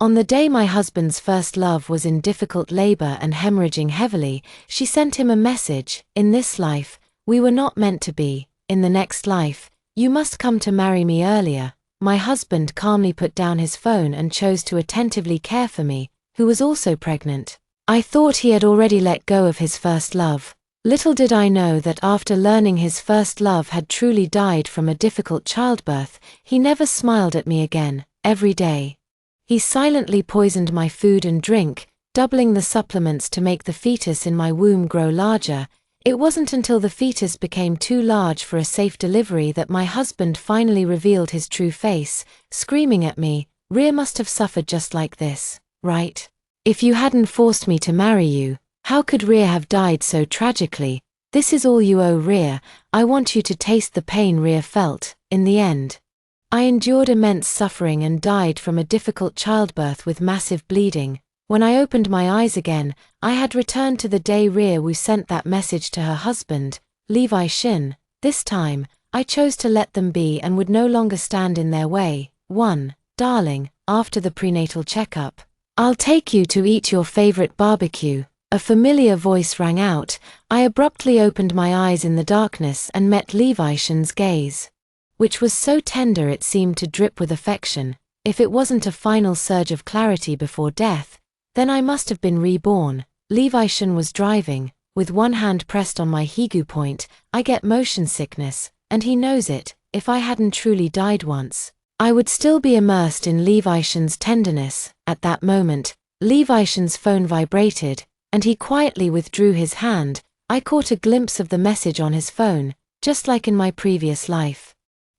On the day my husband's first love was in difficult labor and hemorrhaging heavily, she sent him a message: "In this life, we were not meant to be. In the next life, you must come to marry me earlier." My husband calmly put down his phone and chose to attentively care for me, who was also pregnant. I thought he had already let go of his first love. Little did I know that after learning his first love had truly died from a difficult childbirth, he never smiled at me again. Every day, he silently poisoned my food and drink, doubling the supplements to make the fetus in my womb grow larger. It wasn't until the fetus became too large for a safe delivery that my husband finally revealed his true face, screaming at me, "Rhea must have suffered just like this, right? If you hadn't forced me to marry you, how could Rhea have died so tragically? This is all you owe Rhea. I want you to taste the pain Rhea felt." In the end, I endured immense suffering and died from a difficult childbirth with massive bleeding. When I opened my eyes again, I had returned to the day Rhea Wu sent that message to her husband, Levi Shin. This time, I chose to let them be and would no longer stand in their way. 1. Darling, after the prenatal checkup, "I'll take you to eat your favorite barbecue." A familiar voice rang out. I abruptly opened my eyes in the darkness and met Levi Shin's gaze, which was so tender it seemed to drip with affection. If it wasn't a final surge of clarity before death, then I must have been reborn. Levi Shin was driving, with one hand pressed on my higu point. I get motion sickness, and he knows it. If I hadn't truly died once, I would still be immersed in Levi Shin's tenderness. At that moment, Levi Shin's phone vibrated, and he quietly withdrew his hand. I caught a glimpse of the message on his phone, just like in my previous life.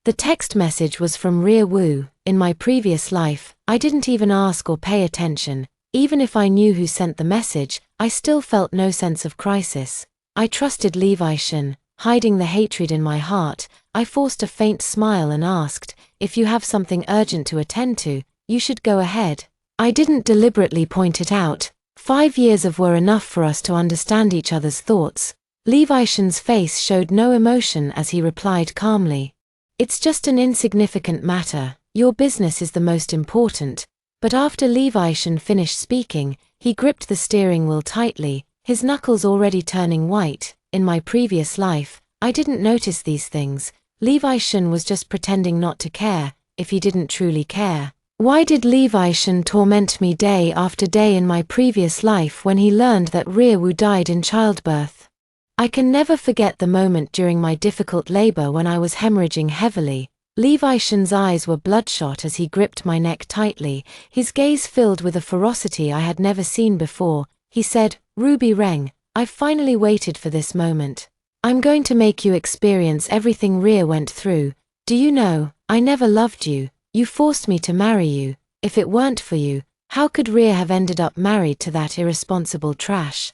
The text message was from Rhea Wu. In my previous life, I didn't even ask or pay attention. Even if I knew who sent the message, I still felt no sense of crisis. I trusted Levi Shin, hiding the hatred in my heart. I forced a faint smile and asked, "If you have something urgent to attend to, you should go ahead." I didn't deliberately point it out. 5 years of were enough for us to understand each other's thoughts. Levi Shin's face showed no emotion as he replied calmly, "It's just an insignificant matter. Your business is the most important." But after Levi Shin finished speaking, he gripped the steering wheel tightly, his knuckles already turning white. In my previous life, I didn't notice these things. Levi Shin was just pretending not to care, if he didn't truly care. Why did Levi Shin torment me day after day in my previous life when he learned that Rhea Wu died in childbirth? I can never forget the moment during my difficult labor when I was hemorrhaging heavily. Levi Shin's eyes were bloodshot as he gripped my neck tightly, his gaze filled with a ferocity I had never seen before. He said, "Ruby Reng, I've finally waited for this moment. I'm going to make you experience everything Rhea went through. Do you know, I never loved you. You forced me to marry you. If it weren't for you, how could Rhea have ended up married to that irresponsible trash?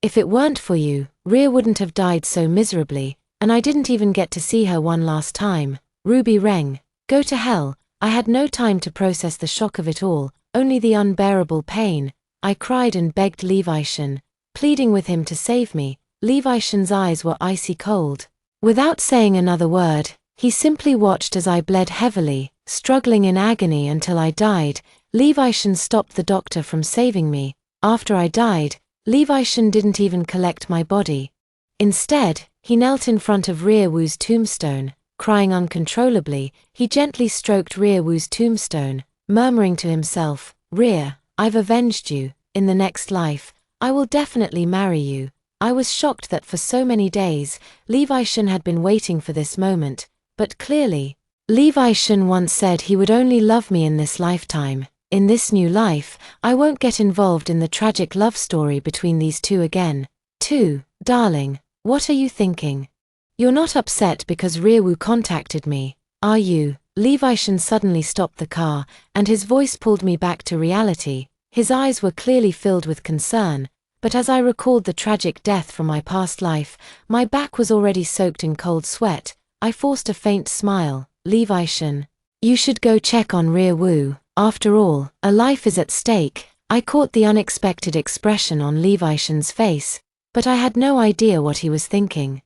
If it weren't for you, Rhea wouldn't have died so miserably, and I didn't even get to see her one last time. Ruby Reng, go to hell." I had no time to process the shock of it all, only the unbearable pain. I cried and begged Levi Shin, pleading with him to save me. Levi Shin's eyes were icy cold. Without saying another word, he simply watched as I bled heavily, struggling in agony until I died. Levi Shin stopped the doctor from saving me. After I died, Levi Shin didn't even collect my body. Instead, he knelt in front of Rhea Wu's tombstone. Crying uncontrollably, he gently stroked Rhea Wu's tombstone, murmuring to himself, "Rhea, I've avenged you. In the next life, I will definitely marry you." I was shocked that for so many days, Levi Shin had been waiting for this moment, but clearly, Levi Shin once said he would only love me in this lifetime. In this new life, I won't get involved in the tragic love story between these two again. 2. Darling, what are you thinking? You're not upset because Rhea Wu contacted me, are you? Levi Shin suddenly stopped the car, and his voice pulled me back to reality. His eyes were clearly filled with concern, but as I recalled the tragic death from my past life, my back was already soaked in cold sweat. I forced a faint smile. Levi Shin, you should go check on Rhea Wu. After all, a life is at stake. I caught the unexpected expression on Levi Shin's face, but I had no idea what he was thinking.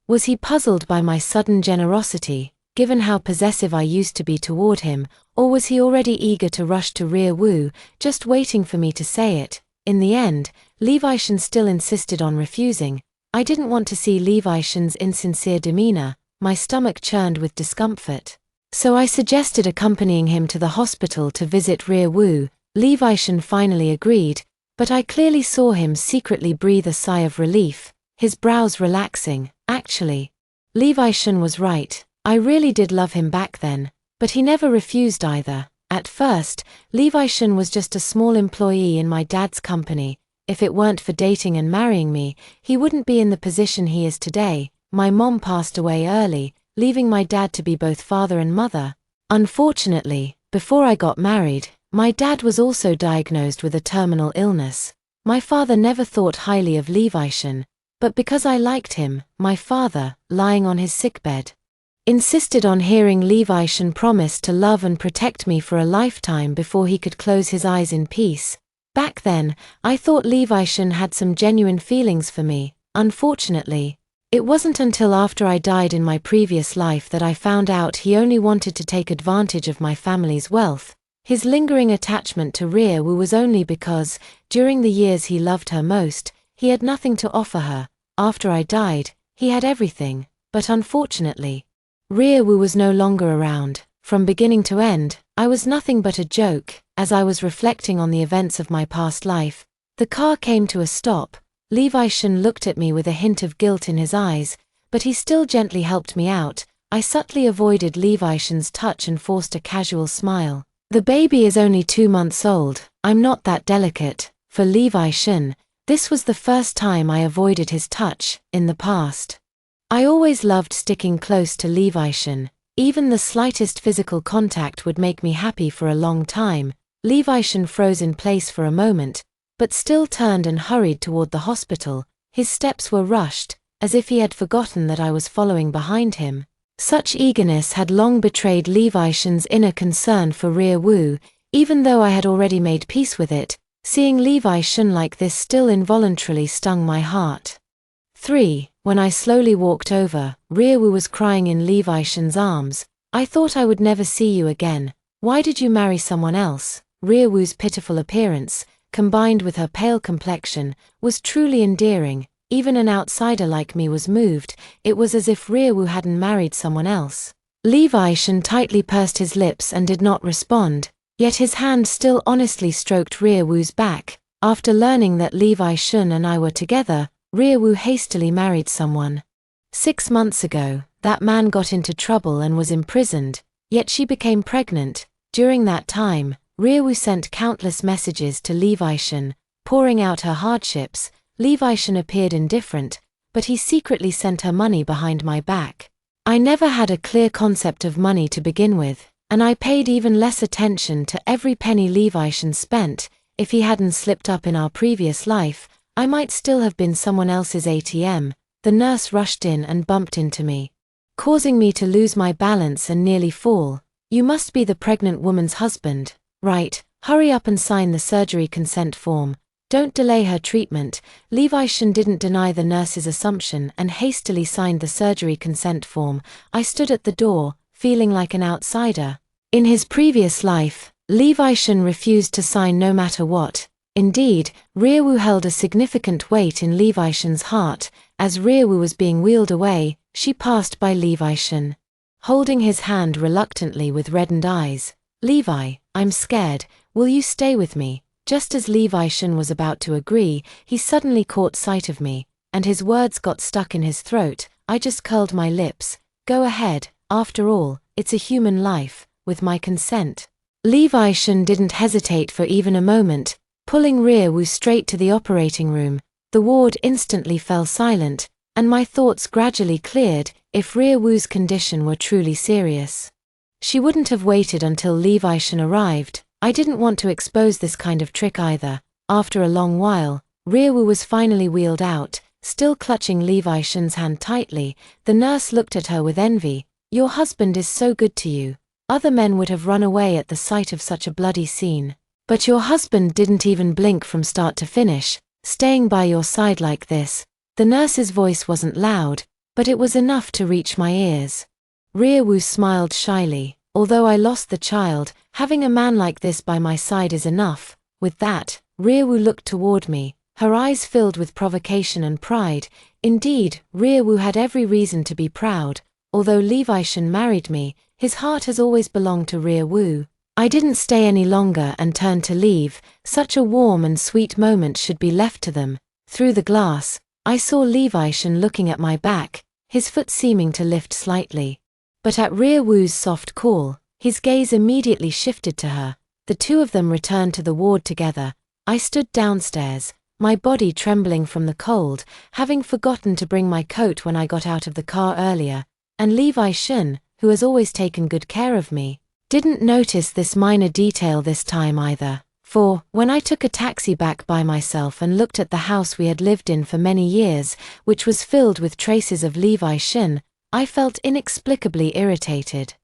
Was he puzzled by my sudden generosity? given how possessive I used to be toward him, or was he already eager to rush to rear woo, just waiting for me to say it? In the end, Levishan still insisted on refusing. I didn't want to see Levishan's insincere demeanor, my stomach churned with discomfort. So I suggested accompanying him to the hospital to visit rear woo. Levishan finally agreed, but I clearly saw him secretly breathe a sigh of relief, his brows relaxing. Actually, Levishan was right. I really did love him back then, but he never refused either. At first, Levishan was just a small employee in my dad's company. If it weren't for dating and marrying me, he wouldn't be in the position he is today. My mom passed away early, leaving my dad to be both father and mother. Unfortunately, before I got married, my dad was also diagnosed with a terminal illness. My father never thought highly of Levishan, but because I liked him, my father, lying on his sickbed, insisted on hearing Levishan promise to love and protect me for a lifetime before he could close his eyes in peace. Back then, I thought Levishan had some genuine feelings for me. Unfortunately, it wasn't until after I died in my previous life that I found out he only wanted to take advantage of my family's wealth. His lingering attachment to rear woo was only because, during the years he loved her most, he had nothing to offer her. After I died, he had everything, but unfortunately, rear woo was no longer around. From beginning to end, I was nothing but a joke. As I was reflecting on the events of my past life, the car came to a stop. Levishan looked at me with a hint of guilt in his eyes, but he still gently helped me out. I subtly avoided Levishan's touch and forced a casual smile. The baby is only 2 months old. I'm not that delicate. For Levishan, this was the first time I avoided his touch. In the past, I always loved sticking close to Levishan. Even the slightest physical contact would make me happy for a long time. Levishan froze in place for a moment, but still turned and hurried toward the hospital. His steps were rushed, as if he had forgotten that I was following behind him. Such eagerness had long betrayed Levishan's inner concern for rear woo. Even though I had already made peace with it, seeing Levishan like this still involuntarily stung my heart. 3. When I slowly walked over, rear woo was crying in Levishan's arms. I thought I would never see you again. Why did you marry someone else? Rear woo's pitiful appearance, combined with her pale complexion, was truly endearing. Even an outsider like me was moved. It was as if rear woo hadn't married someone else. Levishan tightly pursed his lips and did not respond, yet his hand still honestly stroked rear woo's back. After learning that Levishan and I were together, rear woo hastily married someone. 6 months ago, that man got into trouble and was imprisoned, yet she became pregnant. During that time, rear woo sent countless messages to Levishan, pouring out her hardships. Levishan appeared indifferent, but he secretly sent her money behind my back. I never had a clear concept of money to begin with, and I paid even less attention to every penny Levishan spent. If he hadn't slipped up in our previous life, I might still have been someone else's ATM. The nurse rushed in and bumped into me, causing me to lose my balance and nearly fall. You must be the pregnant woman's husband, right? Hurry up and sign the surgery consent form. Don't delay her treatment. Levishan didn't deny the nurse's assumption and hastily signed the surgery consent form. I stood at the door, feeling like an outsider. In his previous life, Levishan refused to sign no matter what. Indeed, rear woo held a significant weight in Levishan's heart. As rear woo was being wheeled away, she passed by Levishan, holding his hand reluctantly with reddened eyes. Levi, I'm scared. Will you stay with me? Just as Levishan was about to agree, he suddenly caught sight of me, and his words got stuck in his throat. I just curled my lips. Go ahead, after all, it's a human life, with my consent. Levishan didn't hesitate for even a moment, pulling rear woo straight to the operating room. The ward instantly fell silent, and my thoughts gradually cleared. If rear woo's condition were truly serious, she wouldn't have waited until Levishan arrived. I didn't want to expose this kind of trick either. After a long while, rear woo was finally wheeled out, still clutching Levishan's hand tightly. The nurse looked at her with envy. Your husband is so good to you. Other men would have run away at the sight of such a bloody scene. But your husband didn't even blink from start to finish, staying by your side like this. The nurse's voice wasn't loud, but it was enough to reach my ears. Wu smiled shyly. Although I lost the child, having a man like this by my side is enough. With that, Wu looked toward me, her eyes filled with provocation and pride. Indeed, Wu had every reason to be proud. Although Shen married me, his heart has always belonged to Wu. I didn't stay any longer and turned to leave. Such a warm and sweet moment should be left to them. Through the glass, I saw Shen looking at my back, his foot seeming to lift slightly. But at Wu's soft call, his gaze immediately shifted to her. The two of them returned to the ward together. I stood downstairs, my body trembling from the cold, having forgotten to bring my coat when I got out of the car earlier, and Shen, who has always taken good care of me, didn't notice this minor detail this time either. For, when I took a taxi back by myself and looked at the house we had lived in for many years, which was filled with traces of Shen, I felt inexplicably irritated.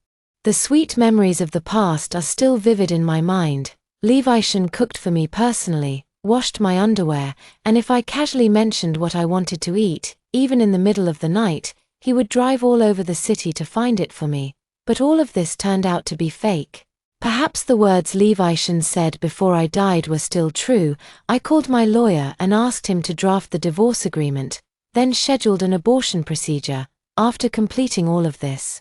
The sweet memories of the past are still vivid in my mind. Shen cooked for me personally, washed my underwear, and if I casually mentioned what I wanted to eat, even in the middle of the night, he would drive all over the city to find it for me. But all of this turned out to be fake. Perhaps the words Shen said before I died were still true. I called my lawyer and asked him to draft the divorce agreement, then scheduled an abortion procedure. After completing all of this,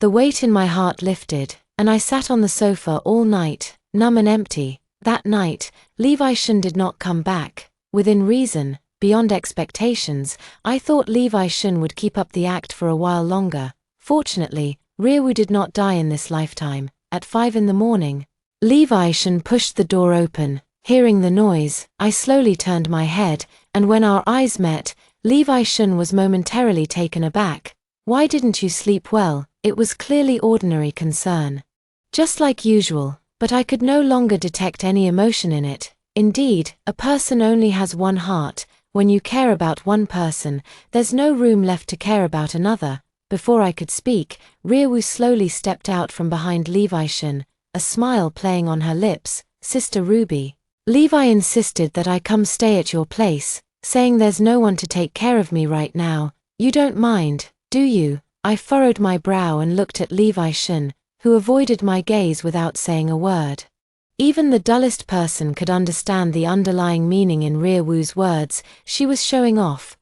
the weight in my heart lifted, and I sat on the sofa all night, numb and empty. That night, Shen did not come back. Within reason, beyond expectations, I thought Shen would keep up the act for a while longer. Fortunately, Wu did not die in this lifetime. At 5 in the morning, Shen pushed the door open. Hearing the noise, I slowly turned my head, and when our eyes met, Shen was momentarily taken aback. "Why didn't you sleep well?" It was clearly ordinary concern. Just like usual, but I could no longer detect any emotion in it. Indeed, a person only has one heart. When you care about one person, there's no room left to care about another. Before I could speak, Wu slowly stepped out from behind Shen, a smile playing on her lips. "Sister Ruby." Levi insisted that I come stay at your place, saying there's no one to take care of me right now. "You don't mind, do you?" I furrowed my brow and looked at Shen, who avoided my gaze without saying a word. Even the dullest person could understand the underlying meaning in Wu's words. She was showing off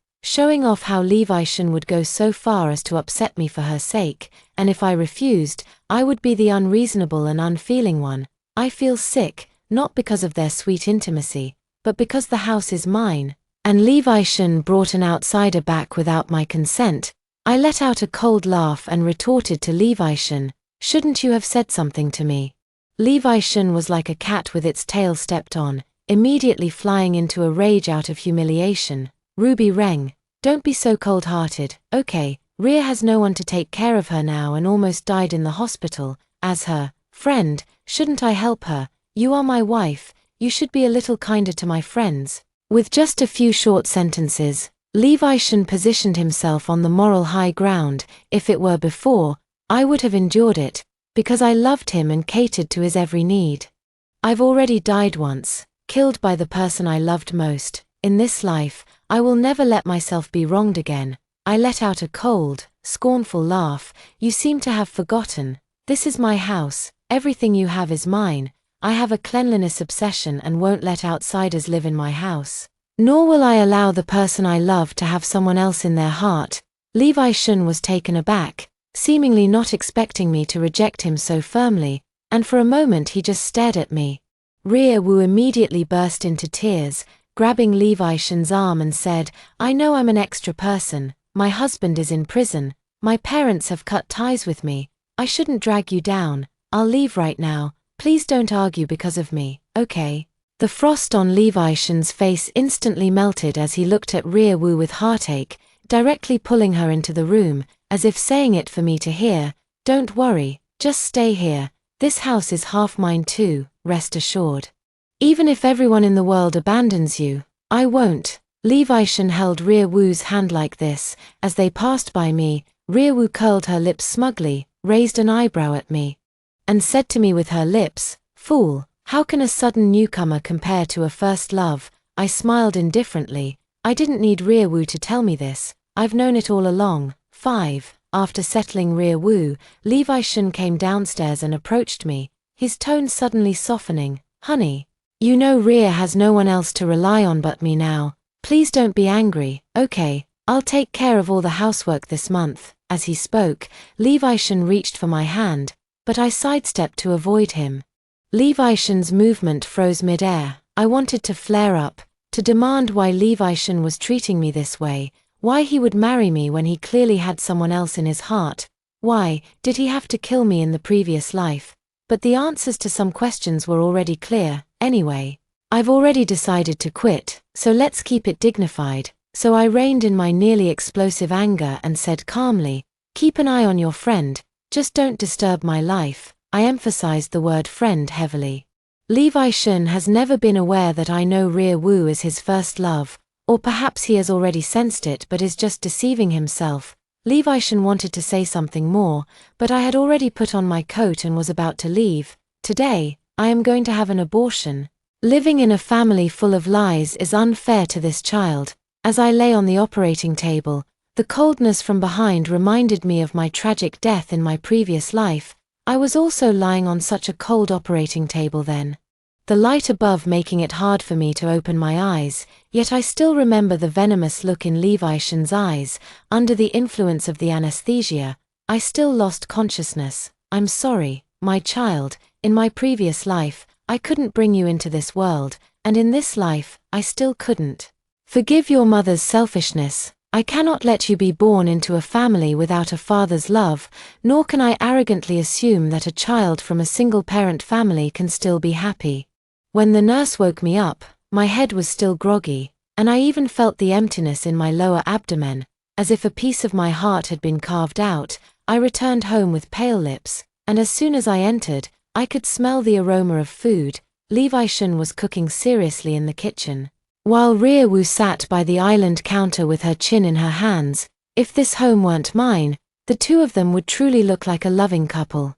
how Shen would go so far as to upset me for her sake, and if I refused, I would be the unreasonable and unfeeling one. I feel sick, not because of their sweet intimacy, but because the house is mine. And Shen brought an outsider back without my consent. I let out a cold laugh and retorted to Shen, "Shouldn't you have said something to me?" Shen was like a cat with its tail stepped on, immediately flying into a rage out of humiliation. Ruby rang. "Don't be so cold-hearted, okay? Rhea has no one to take care of her now and almost died in the hospital. As her friend, shouldn't I help her? You are my wife, you should be a little kinder to my friends." With just a few short sentences, Shen positioned himself on the moral high ground. If it were before, I would have endured it, because I loved him and catered to his every need. I've already died once, killed by the person I loved most. In this life, I will never let myself be wronged again. I let out a cold, scornful laugh. "You seem to have forgotten. This is my house, everything you have is mine. I have a cleanliness obsession and won't let outsiders live in my house. Nor will I allow the person I love to have someone else in their heart." Shen was taken aback, seemingly not expecting me to reject him so firmly, and for a moment he just stared at me. Wu immediately burst into tears, grabbing Shen's arm and said, "I know I'm an extra person. My husband is in prison. My parents have cut ties with me. I shouldn't drag you down. I'll leave right now. Please don't argue because of me, okay?" The frost on Shen's face instantly melted as he looked at Wu with heartache, directly pulling her into the room, as if saying it for me to hear. "Don't worry, just stay here. This house is half mine too, rest assured. Even if everyone in the world abandons you, I won't." Shen held Wu's hand like this. As they passed by me, Wu curled her lips smugly, raised an eyebrow at me, and said to me with her lips, "Fool, how can a sudden newcomer compare to a first love?" I smiled indifferently. I didn't need Wu to tell me this. I've known it all along. 5. after settling Rear Woo, Levi Shun came downstairs and approached me, his tone suddenly softening. Honey, you know Rear has no one else to rely on but me now. Please don't be angry, okay? I'll take care of all the housework this month. As he spoke, Levi Shun reached for my hand, but I sidestepped to avoid him. Levi Shun's movement froze mid-air. I wanted to flare up, to demand why Levi Shun was treating me this way, why he would marry me when he clearly had someone else in his heart. Why did he have to kill me in the previous life? But the answers to some questions were already clear. Anyway, I've already decided to quit, so let's keep it dignified. So I reined in my nearly explosive anger and said calmly, keep an eye on your friend, just don't disturb my life. I emphasized the word friend heavily. Levi Shun has never been aware that I know Rear Woo is his first love, or perhaps he has already sensed it but is just deceiving himself. Levi Shun wanted to say something more, but I had already put on my coat and was about to leave. Today, I am going to have an abortion. Living in a family full of lies is unfair to this child. As I lay on the operating table, the coldness from behind reminded me of my tragic death in my previous life. I was also lying on such a cold operating table then. The light above making it hard for me to open my eyes, yet I still remember the venomous look in Levi Shun's eyes. Under the influence of the anesthesia, I still lost consciousness. I'm sorry, my child. In my previous life, I couldn't bring you into this world, and in this life, I still couldn't. Forgive your mother's selfishness. I cannot let you be born into a family without a father's love, nor can I arrogantly assume that a child from a single-parent family can still be happy. When the nurse woke me up, my head was still groggy, and I even felt the emptiness in my lower abdomen, as if a piece of my heart had been carved out. I returned home with pale lips, and as soon as I entered, I could smell the aroma of food. Levi Shun was cooking seriously in the kitchen, while Rear Woo sat by the island counter with her chin in her hands. If this home weren't mine, the two of them would truly look like a loving couple.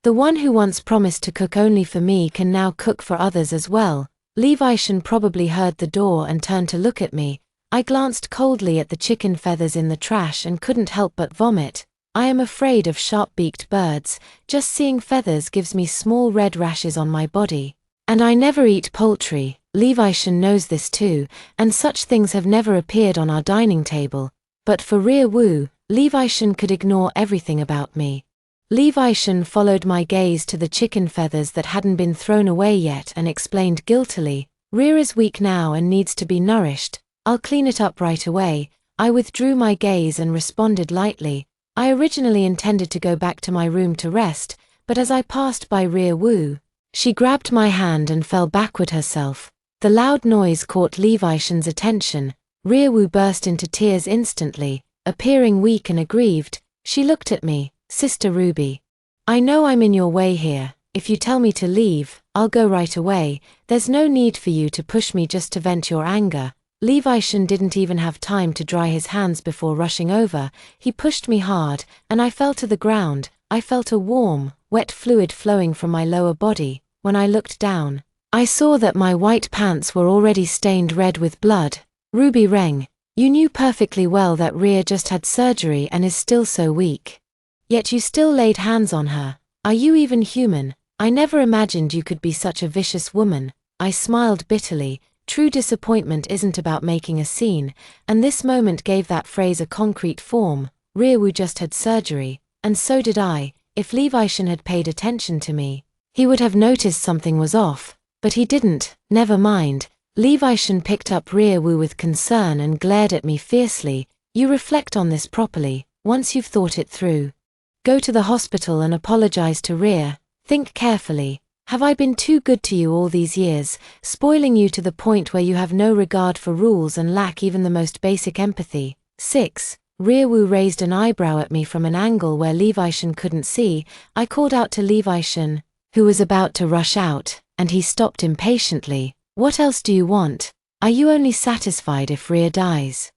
The one who once promised to cook only for me can now cook for others as well. Levi Shun probably heard the door and turned to look at me. I glanced coldly at the chicken feathers in the trash and couldn't help but vomit. I am afraid of sharp-beaked birds. Just seeing feathers gives me small red rashes on my body. And I never eat poultry. Levi Shun knows this too, and such things have never appeared on our dining table. But for Rear Woo, Levi Shun could ignore everything about me. Levi Shun followed my gaze to the chicken feathers that hadn't been thrown away yet and explained guiltily, Rear is weak now and needs to be nourished. I'll clean it up right away. I withdrew my gaze and responded lightly. I originally intended to go back to my room to rest, but as I passed by Rear Woo, she grabbed my hand and fell backward herself. The loud noise caught Levi Shun's attention. Rear Woo burst into tears instantly, appearing weak and aggrieved. She looked at me, Sister Ruby. I know I'm in your way here. If you tell me to leave, I'll go right away. There's no need for you to push me just to vent your anger. Levi Shun didn't even have time to dry his hands before rushing over. He pushed me hard, and I fell to the ground. I felt a warm, wet fluid flowing from my lower body. When I looked down, I saw that my white pants were already stained red with blood. Ruby Reng, you knew perfectly well that Rear just had surgery and is still so weak. Yet you still laid hands on her. Are you even human? I never imagined you could be such a vicious woman. I smiled bitterly. True disappointment isn't about making a scene, and this moment gave that phrase a concrete form. Rear Woo just had surgery, and so did I. If Levi Shun had paid attention to me, he would have noticed something was off, but he didn't. Never mind. Levi Shun picked up Rear Woo with concern and glared at me fiercely. You reflect on this properly, once you've thought it through. Go to the hospital and apologize to Rear. Think carefully. Have I been too good to you all these years, spoiling you to the point where you have no regard for rules and lack even the most basic empathy? 6. Rear Woo raised an eyebrow at me from an angle where Levi Shun couldn't see. I called out to Levi Shun, who was about to rush out, and he stopped impatiently. What else do you want? Are you only satisfied if Rear dies?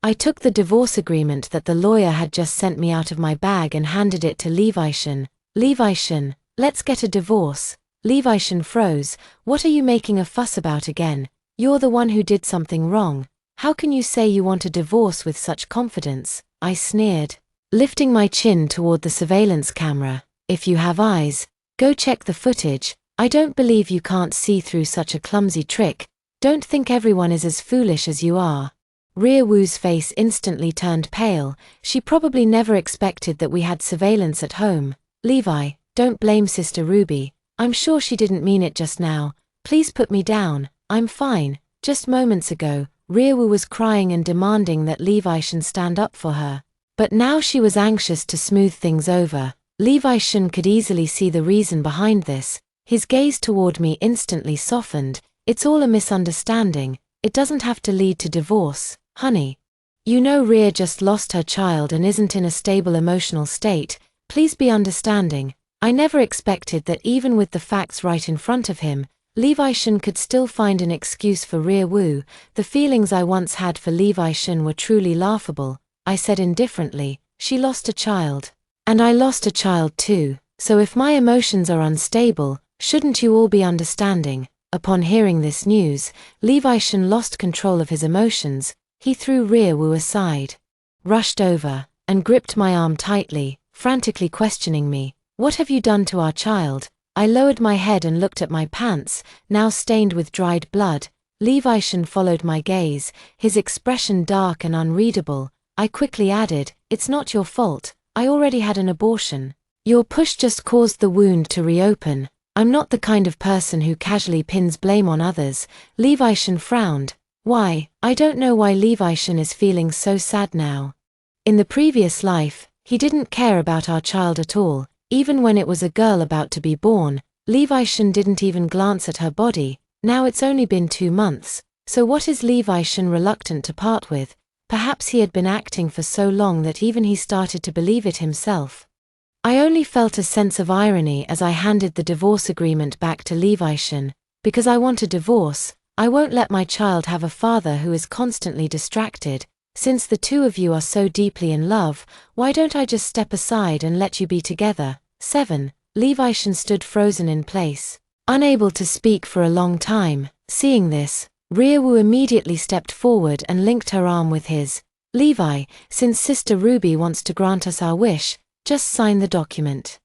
I took the divorce agreement that the lawyer had just sent me out of my bag and handed it to Levi Shun. Levi Shun, let's get a divorce. Levi Shun froze. What are you making a fuss about again? You're the one who did something wrong. How can you say you want a divorce with such confidence? I sneered. lifting my chin toward the surveillance camera. If you have eyes, go check the footage. I don't believe you can't see through such a clumsy trick. Don't think everyone is as foolish as you are. Ria Wu's face instantly turned pale. She probably never expected that we had surveillance at home. Levi, don't blame Sister Ruby. I'm sure she didn't mean it just now. Please put me down. I'm fine. Just moments ago, Ria Wu was crying and demanding that Levi Shen stand up for her. But now she was anxious to smooth things over. Levi Shen could easily see the reason behind this. His gaze toward me instantly softened. It's all a misunderstanding. It doesn't have to lead to divorce, honey. You know Ria just lost her child and isn't in a stable emotional state. Please be understanding. I never expected that even with the facts right in front of him, Levi Shen could still find an excuse for Ria Wu. The feelings I once had for Levi Shen were truly laughable. I said indifferently, she lost a child. And I lost a child too, so if my emotions are unstable, shouldn't you all be understanding? Upon hearing this news, Levi Shen lost control of his emotions. He threw Ria Wu aside, rushed over, and gripped my arm tightly, frantically questioning me. What have you done to our child? I lowered my head and looked at my pants, now stained with dried blood. Levi Shen followed my gaze, his expression dark and unreadable. I quickly added, it's not your fault. I already had an abortion. Your push just caused the wound to reopen. I'm not the kind of person who casually pins blame on others. Levi Shen frowned. Why? I don't know why Levi Shen is feeling so sad now. In the previous life, he didn't care about our child at all. Even when it was a girl about to be born, Levi Shen didn't even glance at her body. Now it's only been 2 months. So what is Levi Shen reluctant to part with? Perhaps he had been acting for so long that even he started to believe it himself. I only felt a sense of irony as I handed the divorce agreement back to Levi Shen. Because I want a divorce, I won't let my child have a father who is constantly distracted. Since the two of you are so deeply in love, why don't I just step aside and let you be together? 7. Levi Shen stood frozen in place, unable to speak for a long time. Seeing this, Ria Wu immediately stepped forward and linked her arm with his. Levi, since Sister Ruby wants to grant us our wish, just sign the document.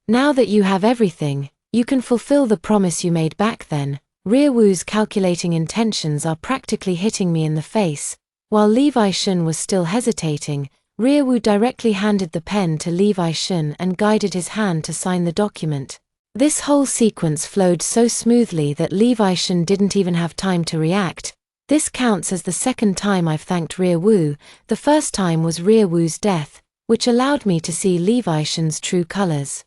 Now that you have everything, you can fulfill the promise you made back then. Ria Wu's calculating intentions are practically hitting me in the face. While Levi Shen was still hesitating, Ria Wu directly handed the pen to Levi Shen and guided his hand to sign the document. This whole sequence flowed so smoothly that Levi Shen didn't even have time to react. This counts as the second time I've thanked Ria Wu. The first time was Ria Wu's death, which allowed me to see Levi Shen's true colors.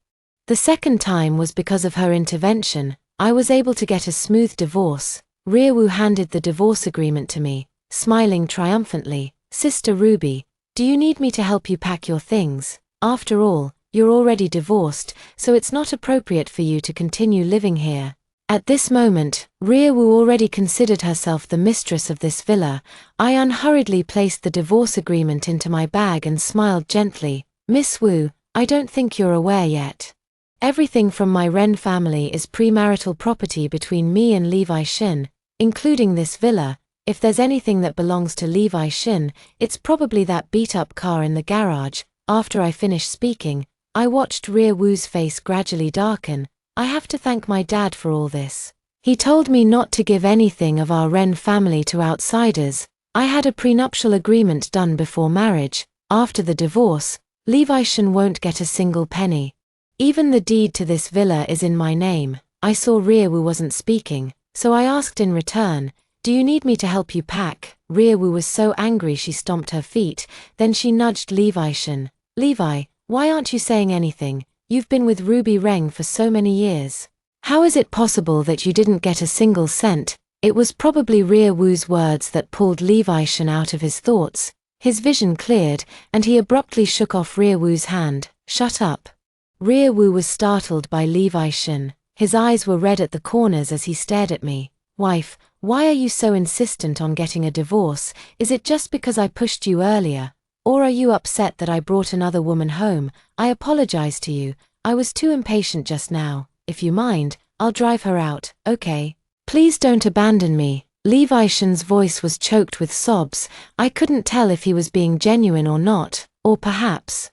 The second time was because of her intervention. I was able to get a smooth divorce. Ria Wu handed the divorce agreement to me, smiling triumphantly. Sister Ruby, do you need me to help you pack your things? After all, you're already divorced, so it's not appropriate for you to continue living here. At this moment, Ria Wu already considered herself the mistress of this villa. I unhurriedly placed the divorce agreement into my bag and smiled gently. Miss Wu, I don't think you're aware yet. Everything from my Ren family is premarital property between me and Levi Shen, including this villa. If there's anything that belongs to Levi Shen, it's probably that beat-up car in the garage. After I finished speaking, I watched Ria Wu's face gradually darken. I have to thank my dad for all this. He told me not to give anything of our Ren family to outsiders. I had a prenuptial agreement done before marriage. After the divorce, Levi Shen won't get a single penny. Even the deed to this villa is in my name. I saw Ria Wu wasn't speaking, so I asked in return, do you need me to help you pack? Ria Wu was so angry she stomped her feet, then she nudged Levi Shen. Levi, why aren't you saying anything? You've been with Ruby Reng for so many years. How is it possible that you didn't get a single cent? It was probably Ria Wu's words that pulled Levi Shen out of his thoughts. His vision cleared, and he abruptly shook off Ria Wu's hand. Shut up. Ria Wu was startled by Levi Shen. His eyes were red at the corners as he stared at me. Wife, why are you so insistent on getting a divorce? Is it just because I pushed you earlier? Or are you upset that I brought another woman home? I apologize to you. I was too impatient just now. If you mind, I'll drive her out, okay? Please don't abandon me. Levi Shen's voice was choked with sobs. I couldn't tell if he was being genuine or not, or perhaps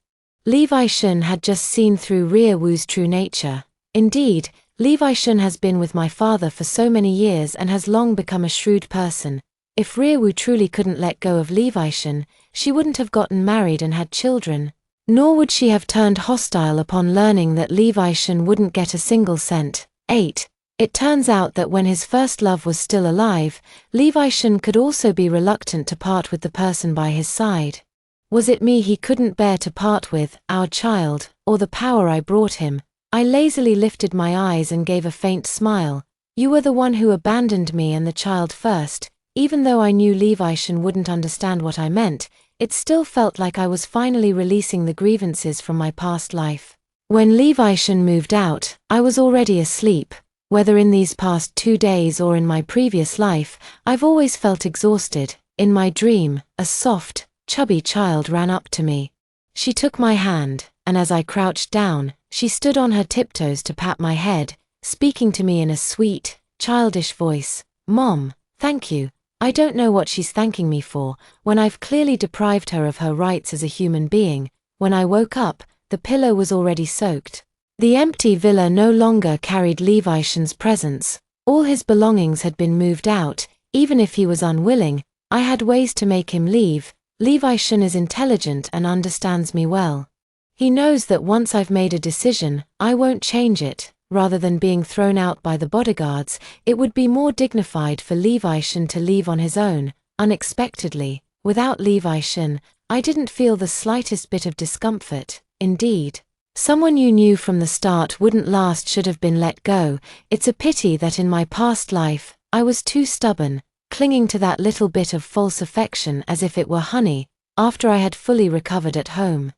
Levi Shun had just seen through Ria Wu's true nature. Indeed, Levi Shun has been with my father for so many years and has long become a shrewd person. If Ria Wu truly couldn't let go of Levi Shun, she wouldn't have gotten married and had children. Nor would she have turned hostile upon learning that Levi Shun wouldn't get a single cent. 8. It turns out that when his first love was still alive, Levi Shun could also be reluctant to part with the person by his side. Was it me he couldn't bear to part with, our child, or the power I brought him? I lazily lifted my eyes and gave a faint smile. You were the one who abandoned me and the child first. Even though I knew Levi Shun wouldn't understand what I meant, it still felt like I was finally releasing the grievances from my past life. When Levi Shun moved out, I was already asleep. Whether in these past 2 days or in my previous life, I've always felt exhausted. In my dream, a soft, chubby child ran up to me. She took my hand, and as I crouched down, she stood on her tiptoes to pat my head, speaking to me in a sweet, childish voice. Mom, thank you. I don't know what she's thanking me for, when I've clearly deprived her of her rights as a human being. When I woke up, the pillow was already soaked. The empty villa no longer carried Levi Shun's presence. All his belongings had been moved out. Even if he was unwilling, I had ways to make him leave. Levi Shun is intelligent and understands me well. He knows that once I've made a decision, I won't change it. Rather than being thrown out by the bodyguards, it would be more dignified for Levi Shun to leave on his own, unexpectedly. Without Levi Shun, I didn't feel the slightest bit of discomfort. Indeed, someone you knew from the start wouldn't last should have been let go. It's a pity that in my past life, I was too stubborn, clinging to that little bit of false affection as if it were honey. After I had fully recovered at home,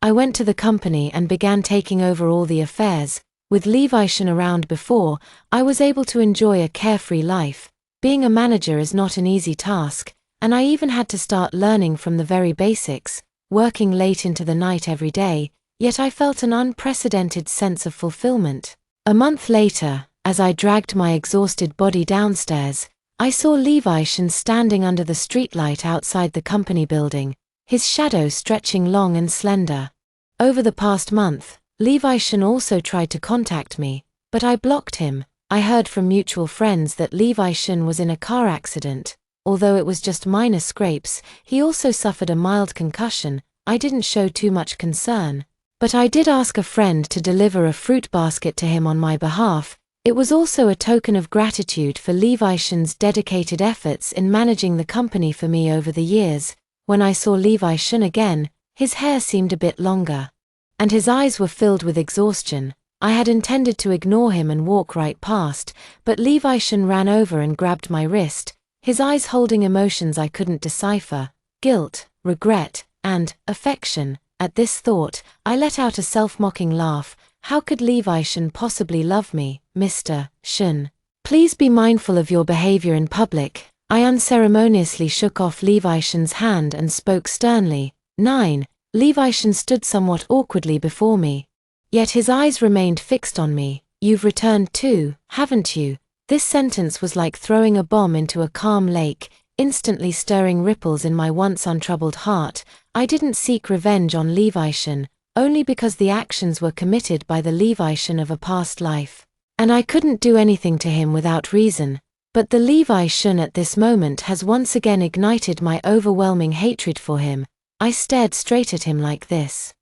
I went to the company and began taking over all the affairs. With Levi Shun around before, I was able to enjoy a carefree life. Being a manager is not an easy task, and I even had to start learning from the very basics, working late into the night every day, yet I felt an unprecedented sense of fulfillment. A month later, as I dragged my exhausted body downstairs, I saw Levi Shun standing under the streetlight outside the company building, his shadow stretching long and slender. Over the past month, Levi Shun also tried to contact me, but I blocked him. I heard from mutual friends that Levi Shun was in a car accident. Although it was just minor scrapes, he also suffered a mild concussion. I didn't show too much concern. But I did ask a friend to deliver a fruit basket to him on my behalf. It was also a token of gratitude for Levi Shun's dedicated efforts in managing the company for me over the years. When I saw Levi Shun again, his hair seemed a bit longer, and his eyes were filled with exhaustion. I had intended to ignore him and walk right past, but Levi Shun ran over and grabbed my wrist, his eyes holding emotions I couldn't decipher: guilt, regret, and affection. At this thought, I let out a self-mocking laugh. How could Levi Shun possibly love me, Mr. Shun? Please be mindful of your behavior in public. I unceremoniously shook off Levi Shun's hand and spoke sternly. 9. Levi Shun stood somewhat awkwardly before me. Yet his eyes remained fixed on me. You've returned too, haven't you? This sentence was like throwing a bomb into a calm lake, instantly stirring ripples in my once untroubled heart. I didn't seek revenge on Levi Shun, only because the actions were committed by the Levi Shun of a past life, and I couldn't do anything to him without reason. But the Levi Shun at this moment has once again ignited my overwhelming hatred for him. I stared straight at him like this.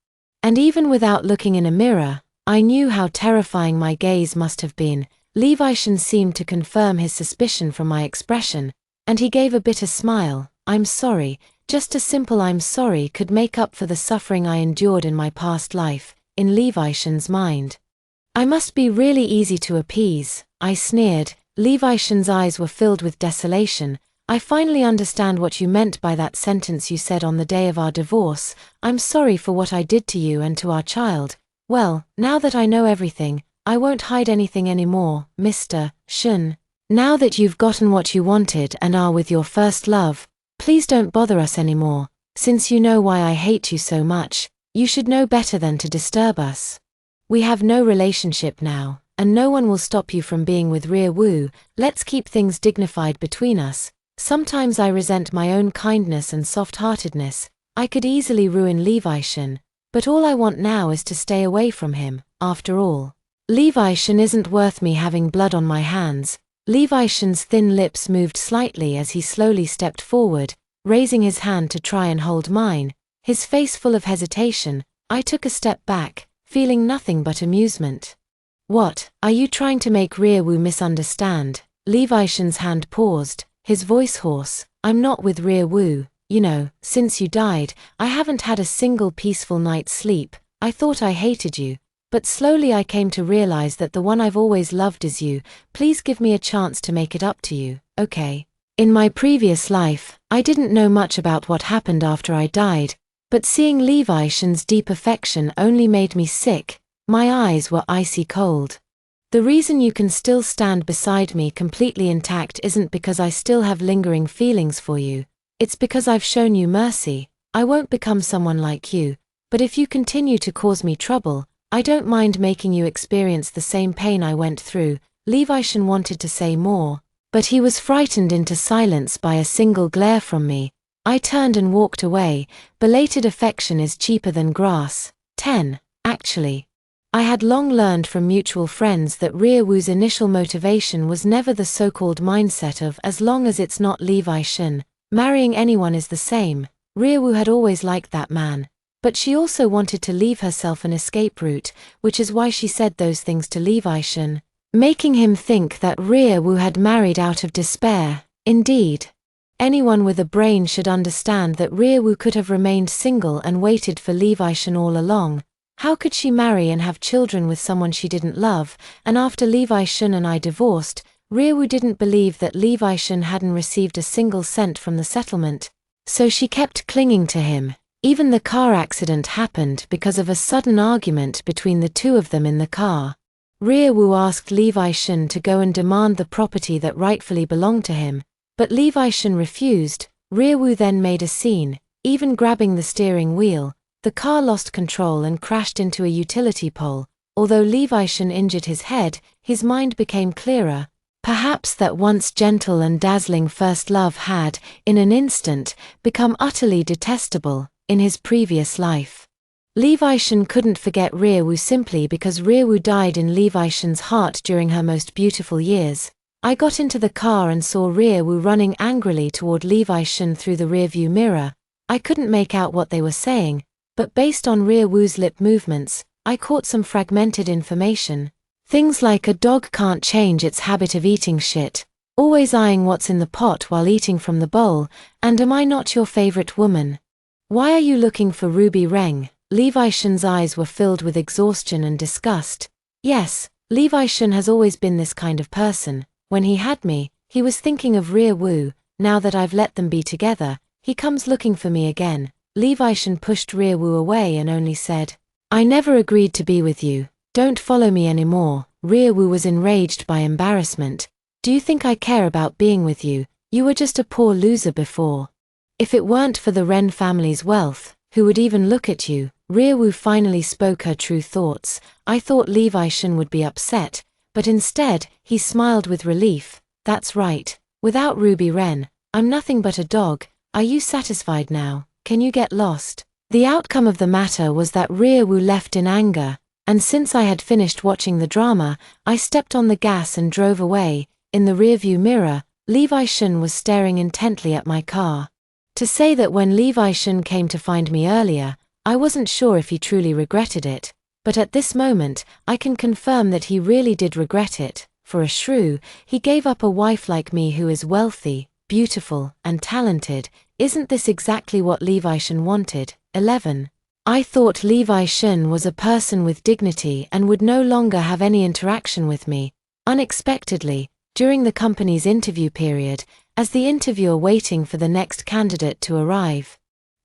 And even without looking in a mirror, I knew how terrifying my gaze must have been. Levi Shun seemed to confirm his suspicion from my expression, and he gave a bitter smile. I'm sorry. Just a simple I'm sorry could make up for the suffering I endured in my past life. In Levi Shun's mind, I must be really easy to appease, I sneered. Levi Shun's eyes were filled with desolation. I finally understand what you meant by that sentence you said on the day of our divorce. I'm sorry for what I did to you and to our child. Well, now that I know everything, I won't hide anything anymore, Mr. Shun. Now that you've gotten what you wanted and are with your first love, please don't bother us anymore. Since you know why I hate you so much, you should know better than to disturb us. We have no relationship now, and no one will stop you from being with Ria Wu. Let's keep things dignified between us. Sometimes I resent my own kindness and soft-heartedness. I could easily ruin Levi Shun. But all I want now is to stay away from him, after all. Levi Shin isn't worth me having blood on my hands. Levi Shin's thin lips moved slightly as he slowly stepped forward, raising his hand to try and hold mine, his face full of hesitation. I took a step back, feeling nothing but amusement. What, are you trying to make Rearwoo misunderstand? Levi Shin's hand paused, his voice hoarse. I'm not with Rearwoo. You know, since you died, I haven't had a single peaceful night's sleep. I thought I hated you. But slowly I came to realize that the one I've always loved is you. Please give me a chance to make it up to you, okay? In my previous life, I didn't know much about what happened after I died, but seeing Levi Shin's deep affection only made me sick. My eyes were icy cold. The reason you can still stand beside me completely intact isn't because I still have lingering feelings for you. It's because I've shown you mercy. I won't become someone like you, but if you continue to cause me trouble, I don't mind making you experience the same pain I went through. Levi Shin wanted to say more, but he was frightened into silence by a single glare from me. I turned and walked away. Belated affection is cheaper than grass. 10. Actually, I had long learned from mutual friends that Rearwoo's initial motivation was never the so-called mindset of as long as it's not Levi Shin, marrying anyone is the same. Rearwoo had always liked that man. But she also wanted to leave herself an escape route, which is why she said those things to Levi Shin, making him think that Rearwoo had married out of despair. Indeed, anyone with a brain should understand that Rearwoo could have remained single and waited for Levi Shin all along. How could she marry and have children with someone she didn't love? And after Levi Shin and I divorced, Rearwoo didn't believe that Levi Shin hadn't received a single cent from the settlement, so she kept clinging to him. Even the car accident happened because of a sudden argument between the two of them in the car. Rearwoo asked Levi Shin to go and demand the property that rightfully belonged to him, but Levi Shin refused. Rearwoo then made a scene, even grabbing the steering wheel. The car lost control and crashed into a utility pole. Although Levi Shin injured his head, his mind became clearer. Perhaps that once gentle and dazzling first love had, in an instant, become utterly detestable in his previous life. Levi Shin couldn't forget Rearwoo simply because Rearwoo died in Levi Shin's heart during her most beautiful years. I got into the car and saw Rearwoo running angrily toward Levi Shin through the rearview mirror. I couldn't make out what they were saying, but based on Rearwoo's lip movements, I caught some fragmented information. Things like a dog can't change its habit of eating shit, always eyeing what's in the pot while eating from the bowl, and am I not your favorite woman? Why are you looking for Ruby Reng? Levi Shin's eyes were filled with exhaustion and disgust. Yes, Levi Shin has always been this kind of person. When he had me, he was thinking of Rearwoo. Now that I've let them be together, he comes looking for me again. Levi Shin pushed Rearwoo away and only said, I never agreed to be with you. Don't follow me anymore. Rearwoo was enraged by embarrassment. Do you think I care about being with you? You were just a poor loser before. If it weren't for the Ren family's wealth, who would even look at you? Rearwoo finally spoke her true thoughts. I thought Levi Shin would be upset, but instead, he smiled with relief. That's right. Without Ruby Ren, I'm nothing but a dog. Are you satisfied now? Can you get lost? The outcome of the matter was that Rearwoo left in anger, and since I had finished watching the drama, I stepped on the gas and drove away. In the rearview mirror, Levi Shin was staring intently at my car. To say that when Levi Shin came to find me earlier, I wasn't sure if he truly regretted it, but at this moment, I can confirm that he really did regret it. For a shrew, he gave up a wife like me who is wealthy, beautiful, and talented. Isn't this exactly what Levi Shin wanted? 11. I thought Levi Shin was a person with dignity and would no longer have any interaction with me. Unexpectedly, during the company's interview period, as the interviewer waiting for the next candidate to arrive,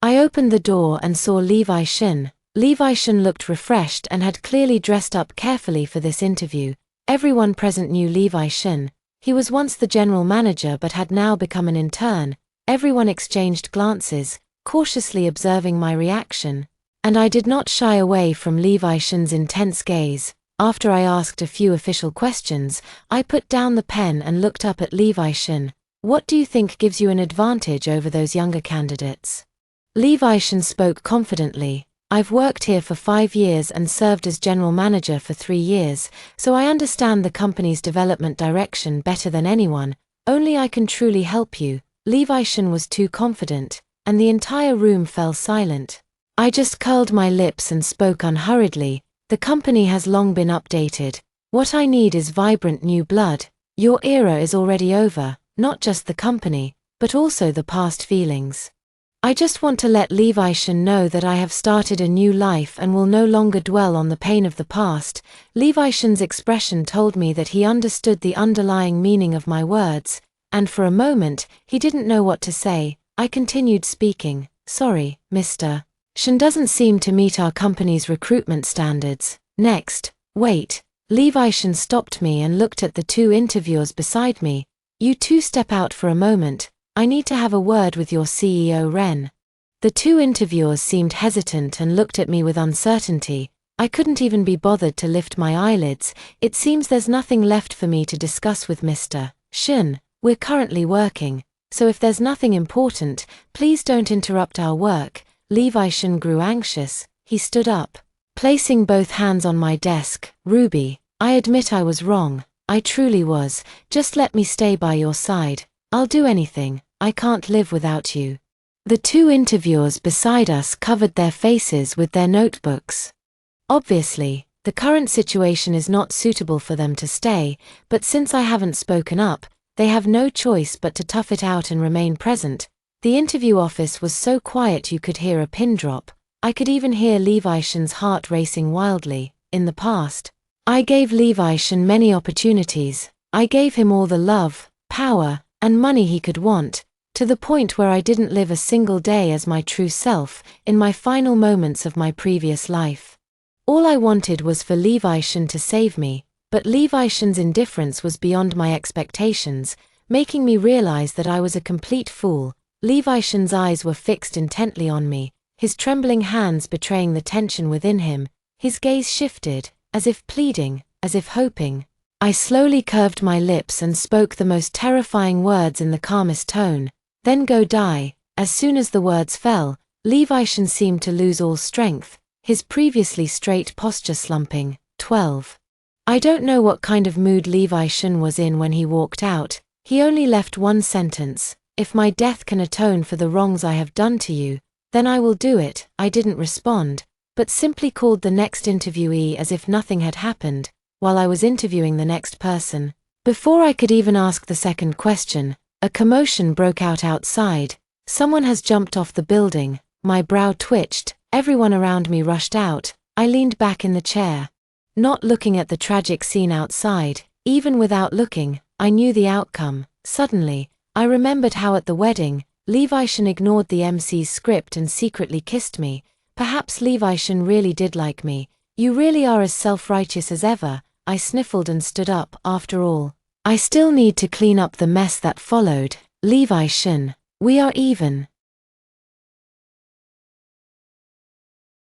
I opened the door and saw Levi Shin. Levi Shin looked refreshed and had clearly dressed up carefully for this interview. Everyone present knew Levi Shin. He was once the general manager but had now become an intern. Everyone exchanged glances, cautiously observing my reaction, and I did not shy away from Levi Shin's intense gaze. After I asked a few official questions, I put down the pen and looked up at Levi Shin. What do you think gives you an advantage over those younger candidates? Levi Shin spoke confidently. I've worked here for 5 years and served as general manager for 3 years, so I understand the company's development direction better than anyone. Only I can truly help you." Levishan was too confident, and the entire room fell silent. I just curled my lips and spoke unhurriedly. "The company has long been updated. What I need is vibrant new blood. Your era is already over, not just the company, but also the past feelings. I just want to let Levishan know that I have started a new life and will no longer dwell on the pain of the past." Levishan's expression told me that he understood the underlying meaning of my words, and for a moment, he didn't know what to say. I continued speaking. "Sorry, Mr. Shan doesn't seem to meet our company's recruitment standards. Next." "Wait." Levishan stopped me and looked at the 2 interviewers beside me. "You 2 step out for a moment. I need to have a word with your CEO Ren." The 2 interviewers seemed hesitant and looked at me with uncertainty. I couldn't even be bothered to lift my eyelids. "It seems there's nothing left for me to discuss with Mr. Shan. We're currently working, so if there's nothing important, please don't interrupt our work." Levishan grew anxious. He stood up, placing both hands on my desk. "Ruby, I admit I was wrong. I truly was. Just let me stay by your side. I'll do anything. I can't live without you." The 2 interviewers beside us covered their faces with their notebooks. Obviously, the current situation is not suitable for them to stay, but since I haven't spoken up, they have no choice but to tough it out and remain present. The interview office was so quiet you could hear a pin drop. I could even hear Levishan's heart racing wildly. In the past, I gave Levishan many opportunities. I gave him all the love, power, and money he could want, to the point where I didn't live a single day as my true self. In my final moments of my previous life, all I wanted was for Levishan to save me, but Levishan's indifference was beyond my expectations, making me realize that I was a complete fool. Levishan's eyes were fixed intently on me, his trembling hands betraying the tension within him. His gaze shifted, as if pleading, as if hoping. I slowly curved my lips and spoke the most terrifying words in the calmest tone. "Then go die." As soon as the words fell, Levishan seemed to lose all strength, his previously straight posture slumping. 12. I don't know what kind of mood Levishan was in when he walked out. He only left one sentence: "If my death can atone for the wrongs I have done to you, then I will do it." I didn't respond, but simply called the next interviewee as if nothing had happened, while I was interviewing the next person. Before I could even ask the second question, a commotion broke out outside. "Someone has jumped off the building." My brow twitched. Everyone around me rushed out. I leaned back in the chair, not looking at the tragic scene outside. Even without looking, I knew the outcome. Suddenly, I remembered how at the wedding, Levishan ignored the MC's script and secretly kissed me. Perhaps Levishan really did like me. "You really are as self-righteous as ever." I sniffled and stood up. "After all, I still need to clean up the mess that followed. Levishan, we are even."